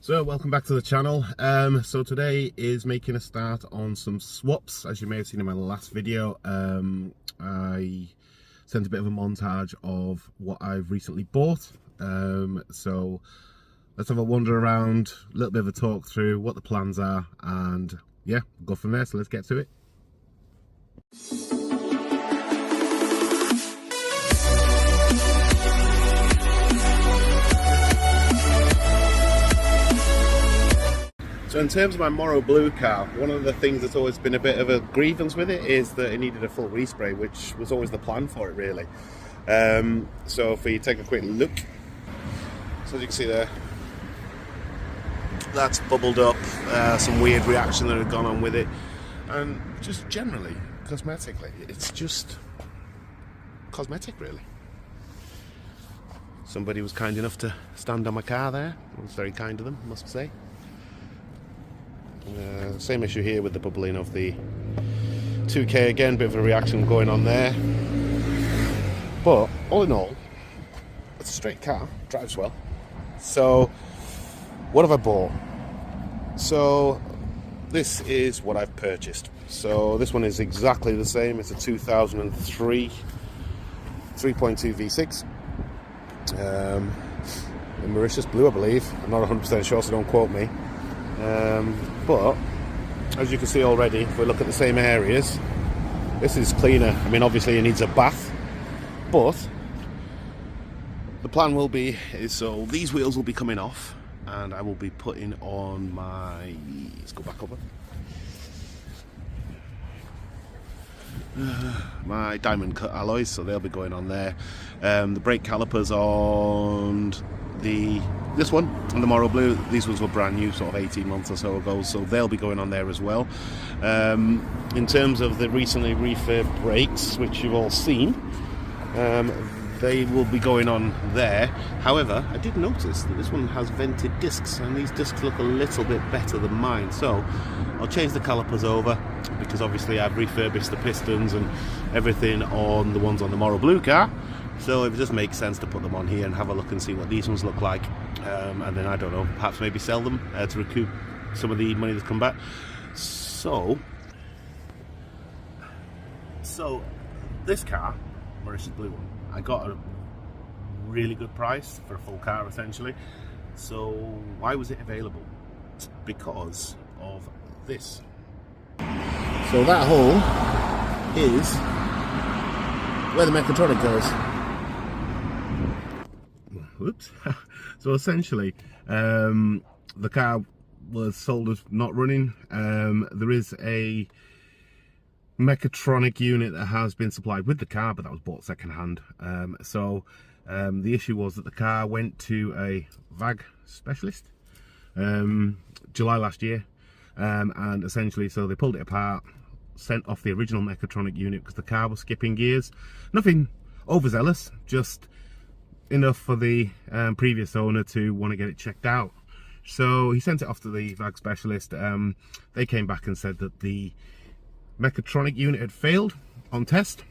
So welcome back to the channel. So today is making a start on some swaps. As you may have seen in my last video, I sent a bit of a montage of what I've recently bought. So let's have a wander around, a little bit of a talk through what the plans are, and yeah, go from there. So let's get to it. So in terms of my Morrow Blue car, one of the things that's always been a bit of a grievance with it is that it needed a full respray, which was always the plan for it really. So if we take a quick look, so as you can see there, that's bubbled up, some weird reaction that had gone on with it, and just generally, cosmetically, it's just cosmetic really. Somebody was kind enough to stand on my car there. It was very kind of them, I must say. Same issue here with the bubbling of the 2K again, bit of a reaction going on there. But all in all, it's a straight car, drives well. So what have I bought? So this is what I've purchased. So this one is exactly the same. It's a 2003 3.2 V6 in Mauritius blue, I believe. I'm not 100% sure, so don't quote me. But as you can see already, if we look at the same areas, this is cleaner. I mean, obviously it needs a bath, but the plan will be so these wheels will be coming off, and I will be putting on my, let's go back over, my diamond cut alloys, so they'll be going on there. The brake calipers on this one and the Morrow Blue, these ones were brand new, sort of 18 months or so ago, so they'll be going on there as well. In terms of the recently refurbed brakes, which you've all seen, they will be going on there. However, I did notice that this one has vented discs, and these discs look a little bit better than mine, so I'll change the calipers over, because obviously I've refurbished the pistons and everything on the ones on the Morrow Blue car. So it just makes sense to put them on here and have a look and see what these ones look like, and then I don't know, perhaps maybe sell them to recoup some of the money that's come back. So this car, Mauritius blue one, I got a really good price for a full car essentially. So why was it available? Because of this. So that hole is where the Mechatronic goes. Whoops. So essentially, the car was sold as not running. There is a Mechatronic unit that has been supplied with the car, but that was bought second hand. So the issue was that the car went to a VAG specialist July last year, and essentially, so they pulled it apart, sent off the original Mechatronic unit because the car was skipping gears. Nothing overzealous, just enough for the previous owner to want to get it checked out. So he sent it off to the VAG specialist. They came back and said that the Mechatronic unit had failed on test,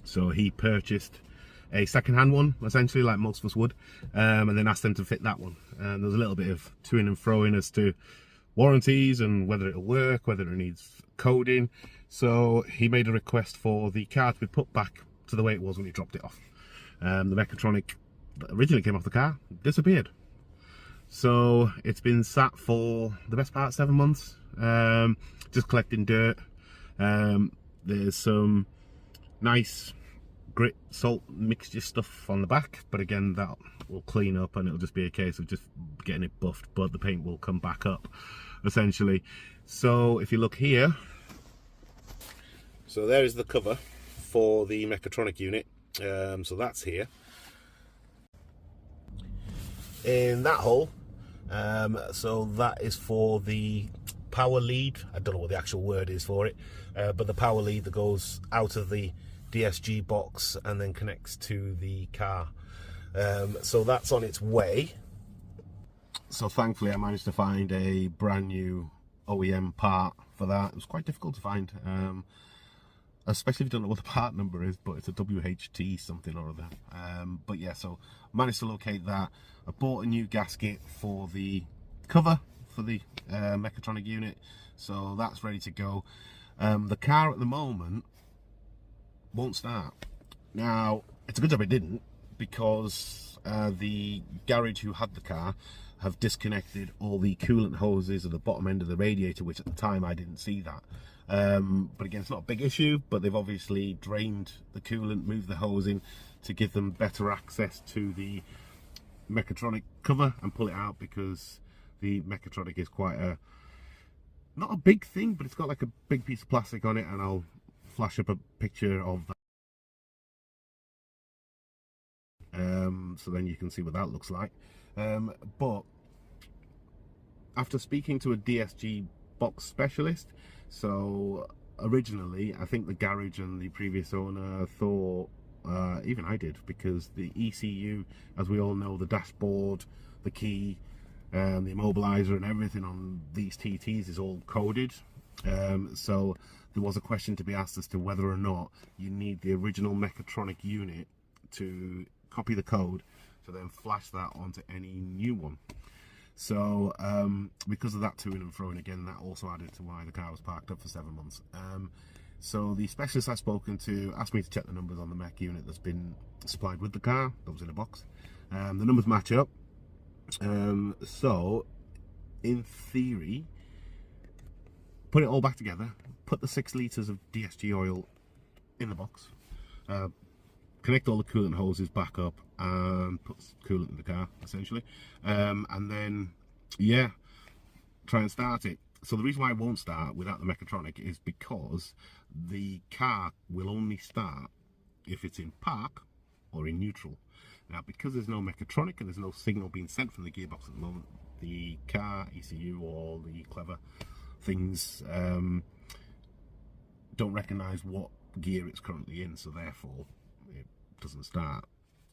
so he purchased a second-hand one, essentially, like most of us would, and then asked them to fit that one. And there's a little bit of to-ing and fro-ing as to warranties and whether it'll work, whether it needs coding. So he made a request for the car to be put back to the way it was when he dropped it off. The Mechatronic that originally came off the car disappeared. So it's been sat for the best part of 7 months, just collecting dirt. There's some nice grit salt mixture stuff on the back, but again, that will clean up and it'll just be a case of just getting it buffed, but the paint will come back up essentially. So if you look here, so there is the cover for the Mechatronic unit. So that's here in that hole. So that is for the power lead. I don't know what the actual word is for it, but the power lead that goes out of the DSG box and then connects to the car. So that's on its way. So thankfully I managed to find a brand new OEM part for that. It was quite difficult to find, especially if you don't know what the part number is, but it's a WHT something or other. But yeah, so managed to locate that. I bought a new gasket for the cover for the Mechatronic unit, so that's ready to go. The car at the moment won't start. Now, it's a good job it didn't, because the garage who had the car have disconnected all the coolant hoses at the bottom end of the radiator, which at the time I didn't see that. But again, it's not a big issue, but they've obviously drained the coolant, moved the hosing to give them better access to the Mechatronic cover and pull it out, because the Mechatronic is quite a, not a big thing, but it's got like a big piece of plastic on it, and I'll flash up a picture of that. So then you can see what that looks like. But after speaking to a DSG box specialist, so originally I think the garage and the previous owner thought, even I did, because the ECU, as we all know, the dashboard, the key, the immobilizer and everything on these TTs is all coded. So there was a question to be asked as to whether or not you need the original Mechatronic unit to copy the code to then flash that onto any new one. So because of that to and fro, and again, that also added to why the car was parked up for 7 months. So the specialist I've spoken to asked me to check the numbers on the mech unit that's been supplied with the car, that was in a box. The numbers match up. So in theory, put it all back together, put the 6 litres of DSG oil in the box, connect all the coolant hoses back up and put coolant in the car, essentially, and then, yeah, try and start it. So the reason why it won't start without the Mechatronic is because the car will only start if it's in park or in neutral. Now, because there's no Mechatronic and there's no signal being sent from the gearbox at the moment, the car, ECU, all the clever things don't recognise what gear it's currently in, so therefore it doesn't start.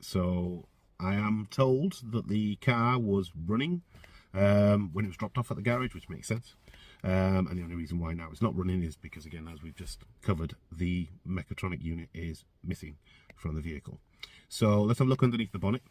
So I am told that the car was running when it was dropped off at the garage, which makes sense. And the only reason why now it's not running is because, again, as we've just covered, the Mechatronic unit is missing from the vehicle. So let's have a look underneath the bonnet.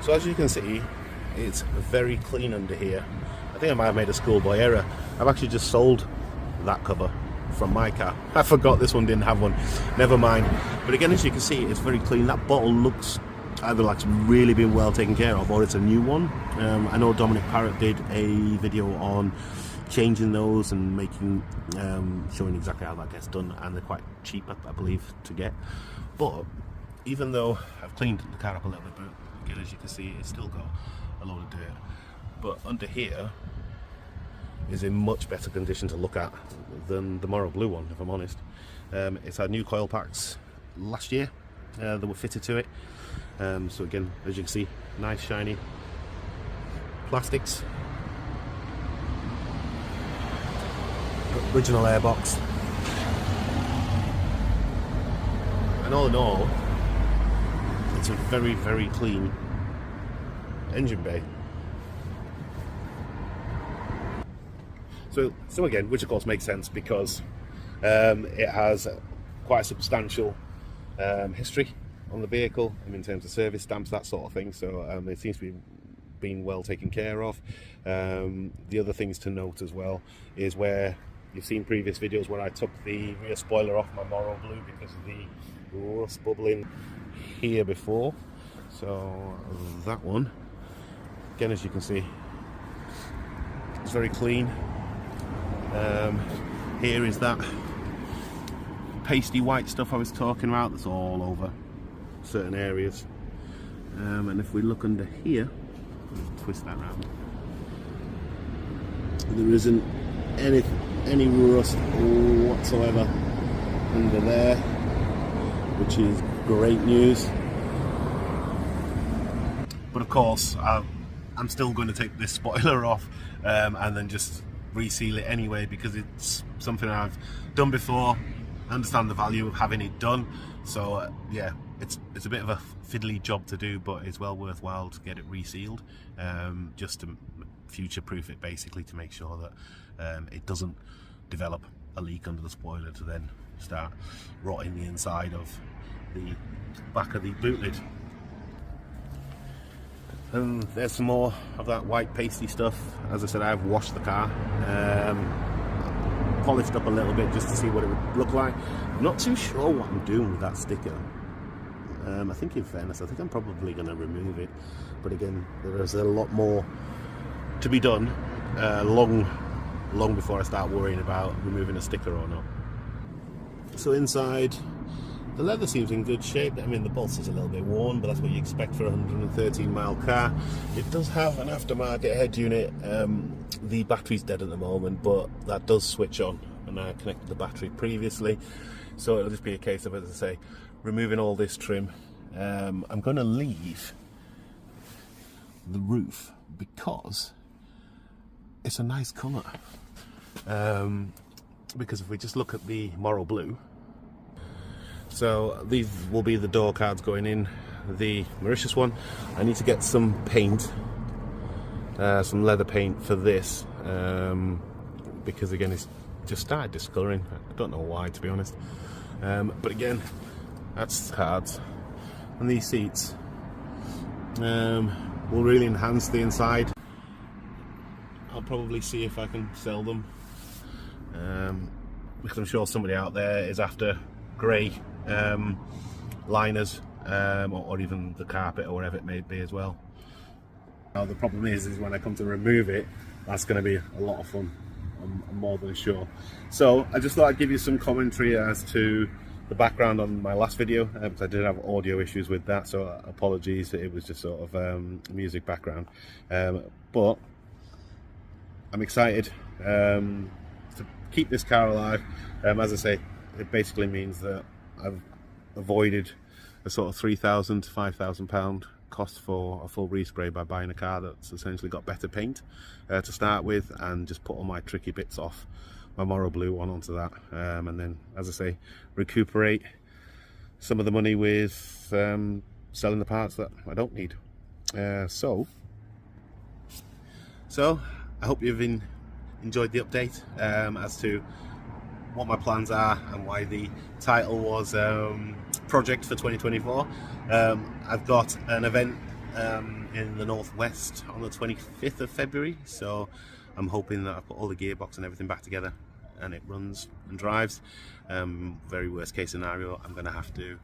So as you can see, it's very clean under here. I think I might have made a schoolboy error. I've actually just sold that cover from my car. I forgot this one didn't have one. Never mind. But again, as you can see, it's very clean. That bottle looks either like it's really been well taken care of, or it's a new one. I know Dominic Parrott did a video on changing those and making, showing exactly how that gets done, and they're quite cheap, I believe, to get. But even though I've cleaned the car up a little bit, but again, as you can see, it's still got a load of dirt. But under here is in much better condition to look at than the Morrow Blue one, if I'm honest. It's had new coil packs last year that were fitted to it. So again, as you can see, nice shiny plastics, original airbox, and all in all, it's a very, very clean engine bay. So again, which of course makes sense, because it has quite a substantial history on the vehicle, in terms of service stamps, that sort of thing. So it seems to be being well taken care of. The other things to note as well is where you've seen previous videos where I took the rear spoiler off my Morrow Blue because of the rust bubbling here before. So that one, again, as you can see, it's very clean. Here is that pasty white stuff I was talking about that's all over certain areas, and if we look under here, twist that round, there isn't any rust whatsoever under there, which is great news. But of course, I'm still going to take this spoiler off and then just reseal it anyway, because it's something I've done before. I understand the value of having it done, so yeah, it's a bit of a fiddly job to do, but it's well worthwhile to get it resealed, just to future-proof it, basically, to make sure that it doesn't develop a leak under the spoiler to then start rotting the inside of the back of the boot lid. And there's some more of that white pasty stuff. As I said, I've washed the car, polished up a little bit just to see what it would look like. I'm not too sure what I'm doing with that sticker. I think in fairness, I think I'm probably going to remove it. But again, there's a lot more to be done long before I start worrying about removing a sticker or not. So inside, the leather seems in good shape. I mean, the bolts is a little bit worn, but that's what you expect for a 113-mile car. It does have an aftermarket head unit. The battery's dead at the moment, but that does switch on, and I connected the battery previously. So it'll just be a case of, as I say, removing all this trim. I'm going to leave the roof because it's a nice colour. Because if we just look at the Morrow Blue, so these will be the door cards going in the Mauritius one. I need to get some paint, some leather paint for this, because again it's just started discolouring. I don't know why, to be honest, but again, that's cards. And these seats will really enhance the inside. I'll probably see if I can sell them, because I'm sure somebody out there is after grey liners, or even the carpet or whatever it may be as well. Now the problem is when I come to remove it, that's going to be a lot of fun, I'm more than sure. So I just thought I'd give you some commentary as to the background on my last video, because I did have audio issues with that, so apologies, it was just sort of music background, but I'm excited to keep this car alive. As I say, it basically means that I've avoided a sort of £3,000 to £5,000 cost for a full respray by buying a car that's essentially got better paint to start with, and just put all my tricky bits off my Morrow Blue one onto that, and then, as I say, recuperate some of the money with selling the parts that I don't need. So I hope you've enjoyed the update as to what my plans are and why the title was Project for 2024. I've got an event in the northwest on the 25th of February, so I'm hoping that I've got all the gearbox and everything back together and it runs and drives. Very worst case scenario, I'm going to have to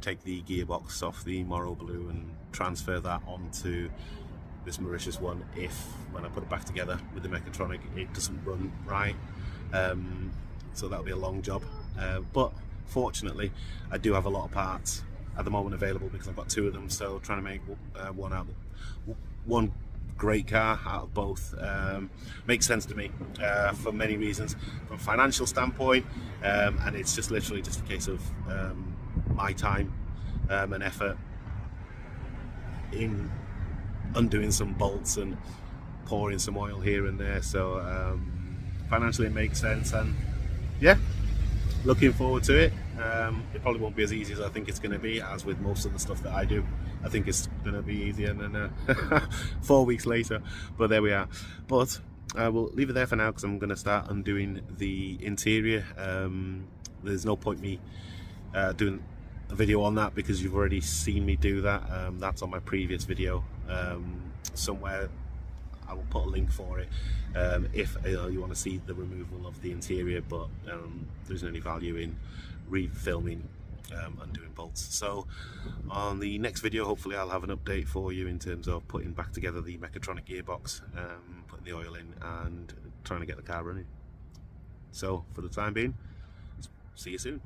take the gearbox off the Morrow Blue and transfer that onto this Mauritius one if, when I put it back together with the Mechatronic, it doesn't run right. So that'll be a long job, but fortunately I do have a lot of parts at the moment available because I've got two of them, so trying to make one great car out of both makes sense to me for many reasons, from a financial standpoint, and it's just literally just a case of my time and effort in undoing some bolts and pouring some oil here and there. So financially it makes sense, and yeah, looking forward to it. It probably won't be as easy as I think it's going to be, as with most of the stuff that I do. I think it's going to be easier than 4 weeks later, but there we are. But I will leave it there for now because I'm going to start undoing the interior. There's no point me doing a video on that because you've already seen me do that. That's on my previous video somewhere. I will put a link for it if you want to see the removal of the interior, but there isn't any value in refilming undoing bolts. So on the next video, hopefully I'll have an update for you in terms of putting back together the Mechatronic gearbox, putting the oil in and trying to get the car running. So for the time being, see you soon.